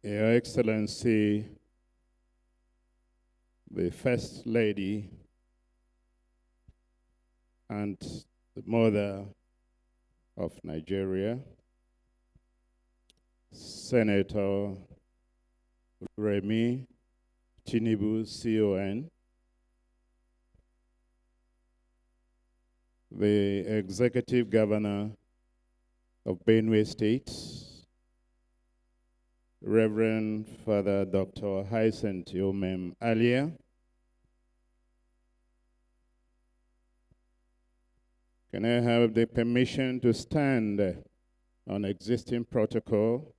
Her Excellency, the First Lady and the Mother of Nigeria, Senator Remi, Tinubu, CON, the Executive Governor of Benue State, Reverend Father Dr. Ayatse'S Alia, can I have the permission to stand on existing protocol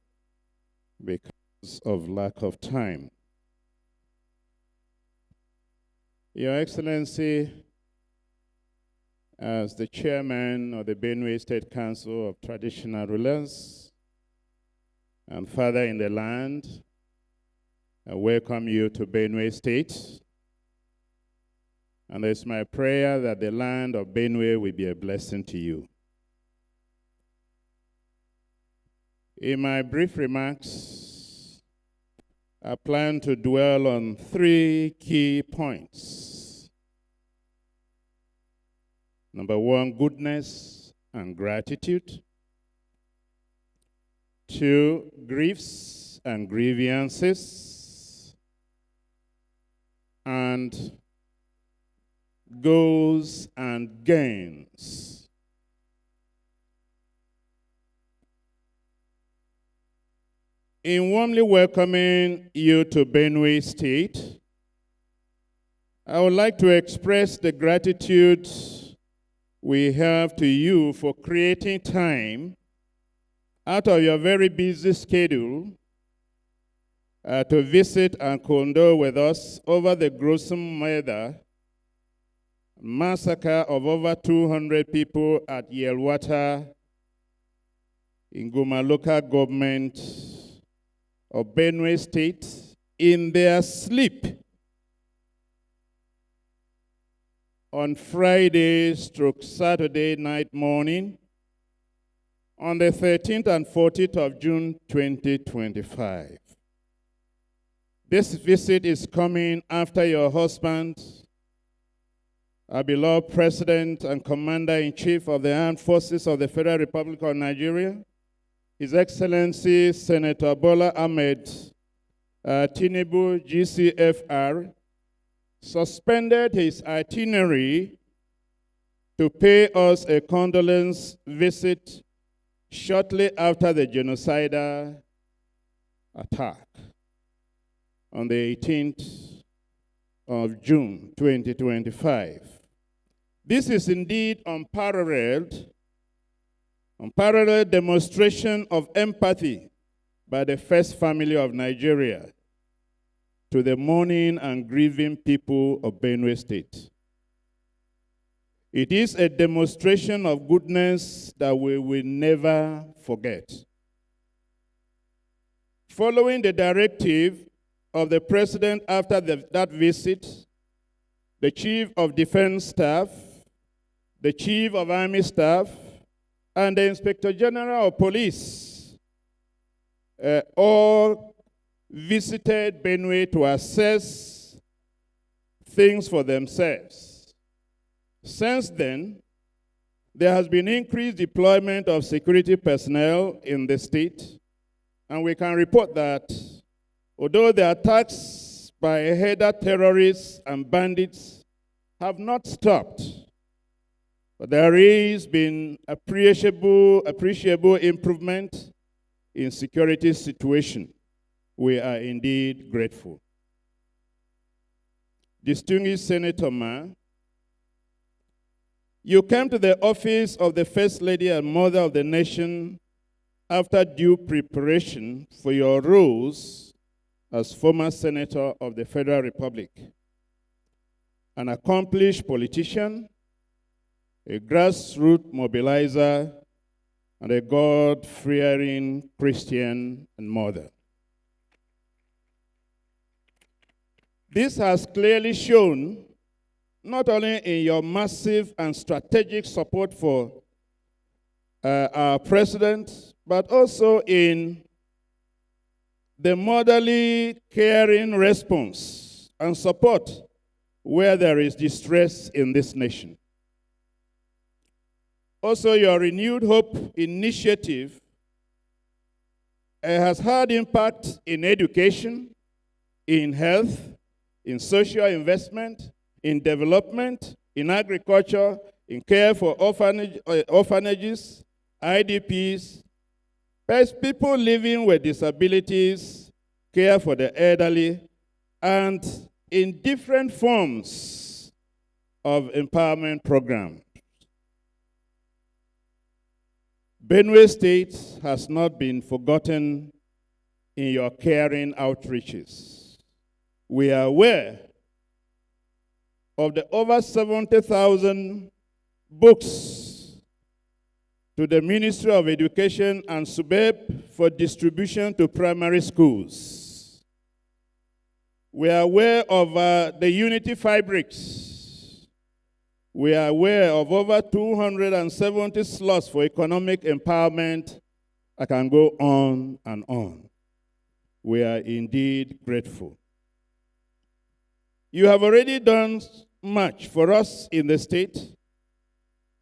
because of lack of time? Your Excellency, as the chairman of the Benue State Council of Traditional Rulers and father in the land, I welcome you to Benue State. And it's my prayer that the land of Benue will be a blessing to you. In my brief remarks, I plan to dwell on 3 key points. Number 1, goodness and gratitude. 2, griefs and grievances. And goals and gains. In warmly welcoming you to Benue State, I would like to express the gratitude we have to you for creating time out of your very busy schedule to visit and condole with us over the gruesome massacre of over 200 people at Iorzua in Goma local government of Benue State in their sleep on Friday/Saturday night morning on the 13th and 14th of June 2025. This visit is coming after your husband, our beloved President and Commander-in-Chief of the Armed Forces of the Federal Republic of Nigeria, His Excellency Senator Bola Ahmed Tinubu, GCFR, suspended his itinerary to pay us a condolence visit shortly after the genocidal attack on the 18th of June 2025. This is indeed unparalleled demonstration of empathy by the first family of Nigeria to the mourning and grieving people of Benue State. It is a demonstration of goodness that we will never forget. Following the directive of the President after that visit, the Chief of Defense Staff, the Chief of Army Staff, and the Inspector General of Police all visited Benue to assess things for themselves. Since then, there has been increased deployment of security personnel in the state, and we can report that although the attacks by header terrorists and bandits have not stopped, but there has been appreciable improvement in security situation. We are indeed grateful. Distinguished Senator Ma, you came to the office of the First Lady and Mother of the Nation after due preparation for your roles as former Senator of the Federal Republic, an accomplished politician, a grassroots mobilizer, and a God-fearing Christian and mother. This has clearly shown not only in your massive and strategic support for our president, but also in the motherly caring response and support where there is distress in this nation. Also, your Renewed Hope initiative has had impact in education, in health, in social investment, in development, in agriculture, in care for orphanages, IDPs, people living with disabilities, care for the elderly, and in different forms of empowerment programs. Benue State has not been forgotten in your caring outreaches. We are aware of the over 70,000 books to the Ministry of Education and SUBEB for distribution to primary schools. We are aware of the Unity Fabrics. We are aware of over 270 slots for economic empowerment. I can go on and on. We are indeed grateful. You have already done much for us in the state,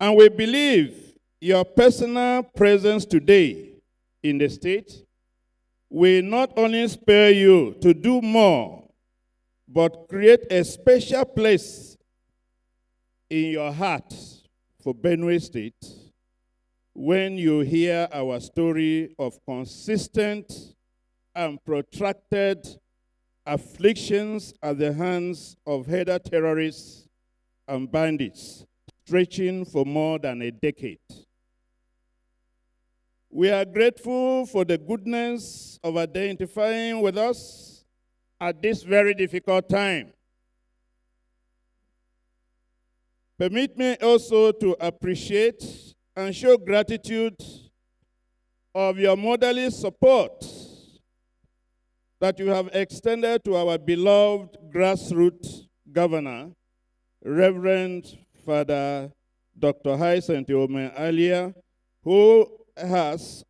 and we believe your personal presence today in the state will not only spur you to do more, but create a special place in your heart for Benue State when you hear our story of consistent and protracted afflictions at the hands of header terrorists and bandits, stretching for more than a decade. We are grateful for the goodness of identifying with us at this very difficult time. Permit me also to appreciate and show gratitude of your motherly support that you have extended to our beloved grassroots governor, Reverend Father Dr. Hyacinth Alia, who has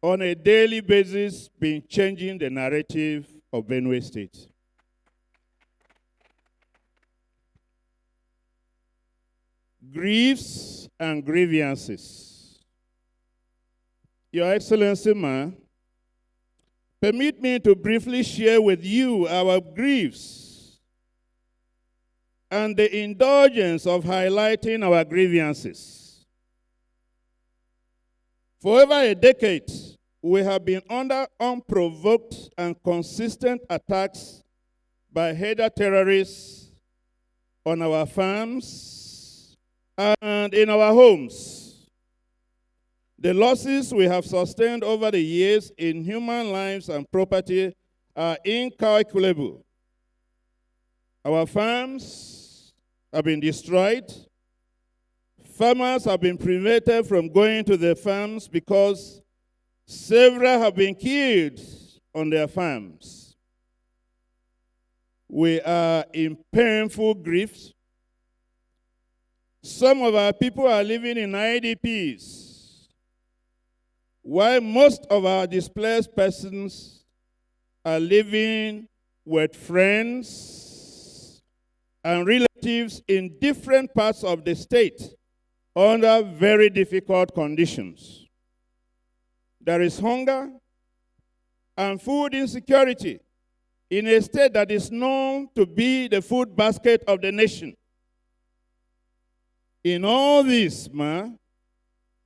on a daily basis been changing the narrative of Benue State. Griefs and grievances. Your Excellency, permit me to briefly share with you our griefs and the indulgence of highlighting our grievances. For over a decade, we have been under unprovoked and consistent attacks by header terrorists on our farms and in our homes. The losses we have sustained over the years in human lives and property are incalculable. Our farms have been destroyed. Farmers have been prevented from going to their farms because several have been killed on their farms. We are in painful grief. Some of our people are living in IDPs, while most of our displaced persons are living with friends and relatives in different parts of the state under very difficult conditions. There is hunger and food insecurity in a state that is known to be the food basket of the nation. In all this,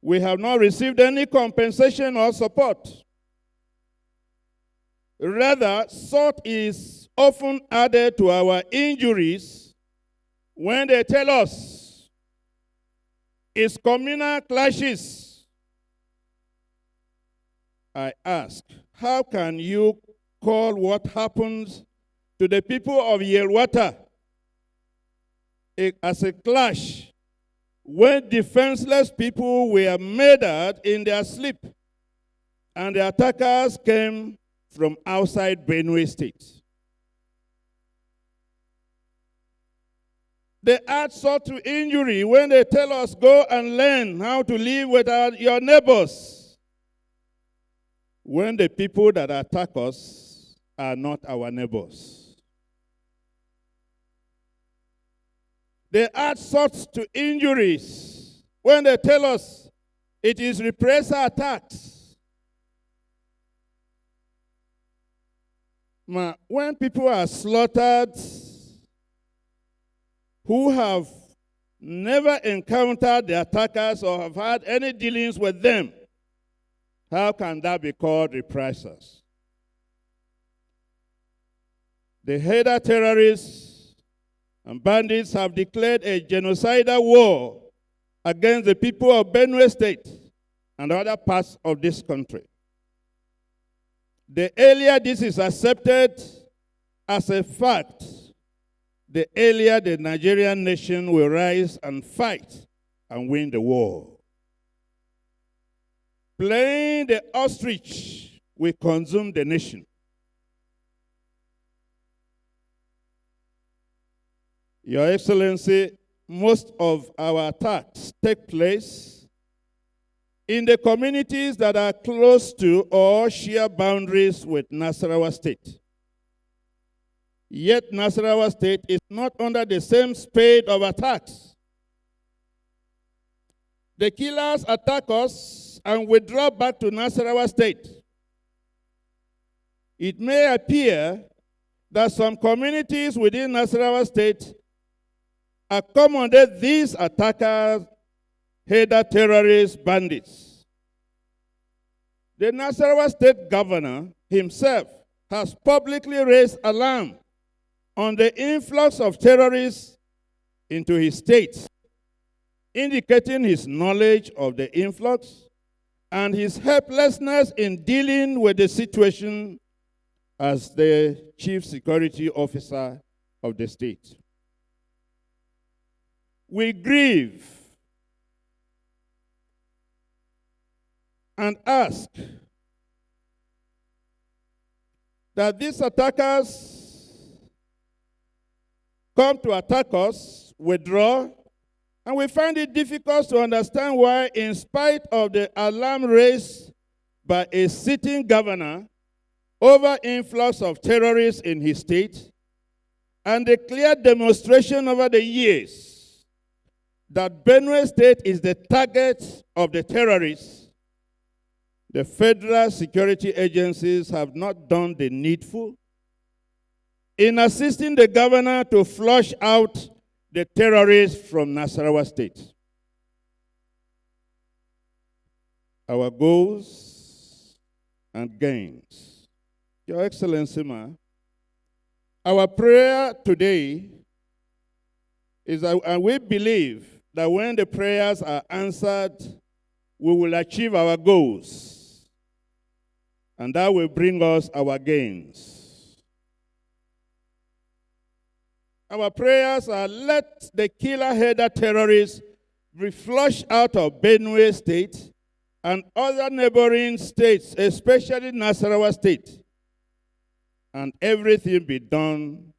we have not received any compensation or support. Rather, salt is often added to our injuries when they tell us it's communal clashes. I ask, how can you call what happens to the people of Iorzua as a clash when defenseless people were murdered in their sleep and the attackers came from outside Benue State? They add salt to injury when they tell us, go and learn how to live with your neighbors. when the people that attack us are not our neighbors. They add salt to injuries when they tell us it is reprisal attacks. When people are slaughtered who have never encountered the attackers or have had any dealings with them, how can that be called reprisals? The Haida terrorists and bandits have declared a genocidal war against the people of Benue State and other parts of this country. The earlier this is accepted as a fact, the earlier the Nigerian nation will rise and fight and win the war. Playing the ostrich will consume the nation. Your Excellency, most of our attacks take place in the communities that are close to or share boundaries with Nasarawa State. Yet Nasarawa State is not under the same spate of attacks. The killers attack us and withdraw back to Nasarawa State. It may appear that some communities within Nasarawa State accommodate these attackers, Haida terrorists, bandits. The Nasarawa State governor himself has publicly raised alarm on the influx of terrorists into his state, indicating his knowledge of the influx and his helplessness in dealing with the situation as the chief security officer of the state. We grieve and ask that these attackers come to attack us, withdraw, and we find it difficult to understand why, in spite of the alarm raised by a sitting governor over influx of terrorists in his state, and the clear demonstration over the years that Benue State is the target of the terrorists, the federal security agencies have not done the needful in assisting the governor to flush out the terrorists from Nasarawa State. Our goals and gains. Your Excellency, our prayer today is that, and we believe that when the prayers are answered, we will achieve our goals, and that will bring us our gains. Our prayers are, let the killer Haida terrorists be flushed out of Benue State and other neighboring states, especially Nasarawa State, and everything be done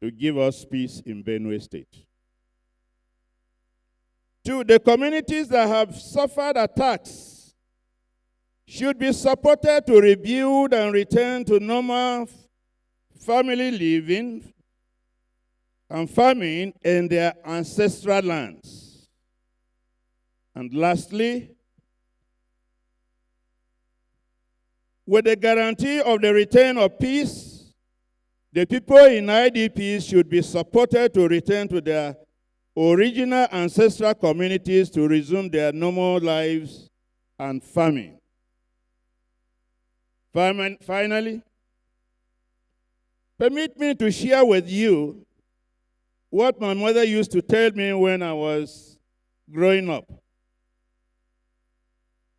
to give us peace in Benue State. 2, the communities that have suffered attacks should be supported to rebuild and return to normal family living and farming in their ancestral lands. And lastly, with the guarantee of the return of peace, the people in IDPs should be supported to return to their original ancestral communities to resume their normal lives and farming. Finally, permit me to share with you what my mother used to tell me when I was growing up.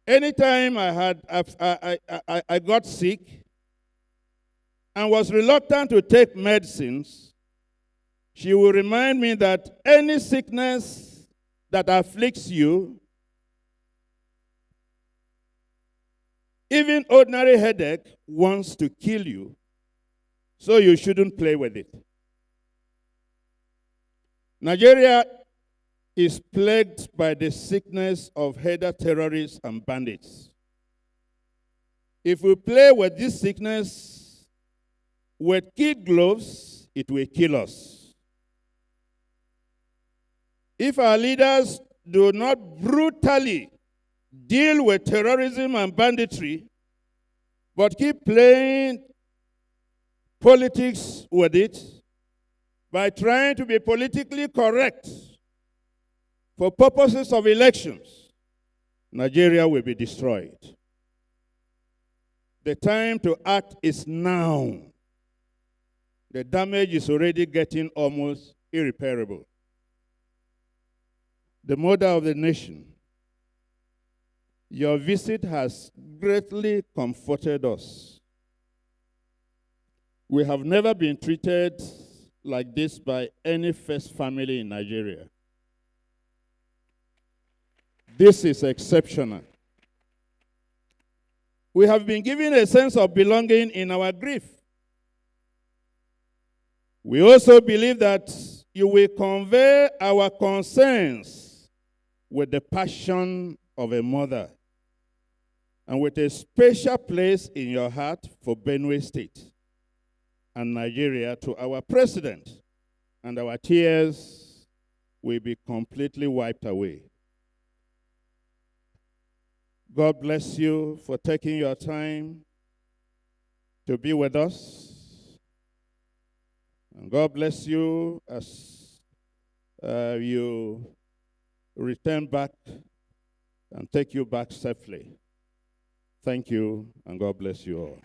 Anytime I got sick and was reluctant to take medicines, she would remind me that any sickness that afflicts you, even ordinary headache, wants to kill you, so you shouldn't play with it. Nigeria is plagued by the sickness of Haida terrorists and bandits. If we play with this sickness with kid gloves, it will kill us. If our leaders do not brutally deal with terrorism and banditry, but keep playing politics with it by trying to be politically correct for purposes of elections, Nigeria will be destroyed. The time to act is now. The damage is already getting almost irreparable. The mother of the nation, your visit has greatly comforted us. We have never been treated like this by any first family in Nigeria. This is exceptional. We have been given a sense of belonging in our grief. We also believe that you will convey our concerns with the passion of a mother and with a special place in your heart for Benue State and Nigeria to our president, and our tears will be completely wiped away. God bless you for taking your time to be with us. And God bless you as you return back and take you back safely. Thank you, and God bless you all.